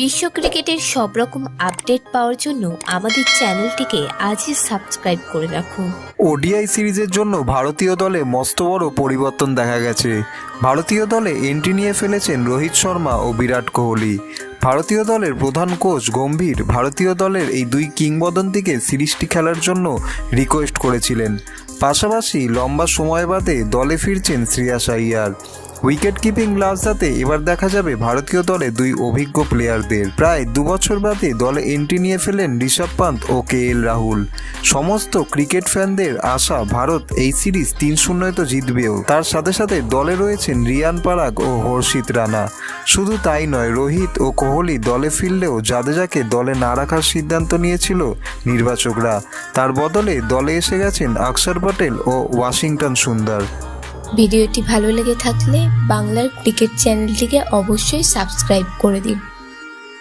বিশ্ব ক্রিকেটের সব রকম আপডেট পাওয়ার জন্য আমাদের চ্যানেলটিকে আজই সাবস্ক্রাইব করে রাখুন। ওডিআই সিরিজের জন্য ভারতীয় দলে মস্ত বড় পরিবর্তন দেখা গেছে। ভারতীয় দলে এন্ট্রি নিয়ে ফেলেছেন রোহিত শর্মা ও বিরাট কোহলি। ভারতীয় দলের প্রধান কোচ গম্ভীর ভারতীয় দলের এই দুই কিংবদন্তিকে সিরিজটি খেলার জন্য রিকোয়েস্ট করেছিলেন। পাশাপাশি লম্বা সময় বাদে দলে ফিরছেন শ্রেয়াস আইয়ার। উইকেট কিপিং গ্লাভসে এবার দেখা যাবে ভারতীয় দলে দুই অভিজ্ঞ প্লেয়ারদের। প্রায় 2 বছর বাদে দলে এন্ট্রি নিয়ে ফেলেন ঋষভ পান্ত ও KL রাহুল। সমস্ত ক্রিকেট ফ্যানদের আশা ভারত এই সিরিজ 3-0 তো জিতবেও। তার সাথে সাথে দলে রয়েছেন রিয়ান পরাগ ও হর্ষিত রানা। শুধু তাই নয়, রোহিত ও কোহলি দলে ফিরলেও জাদেজাকে দলে না রাখার সিদ্ধান্ত নিয়েছিল নির্বাচকরা। তার বদলে দলে এসে গেছেন অক্ষর পটেল ও ওয়াশিংটন সুন্দর। ভিডিওটি ভালো লেগে থাকলে বাংলার ক্রিকেট চ্যানেলটিকে অবশ্যই সাবস্ক্রাইব করে দিন।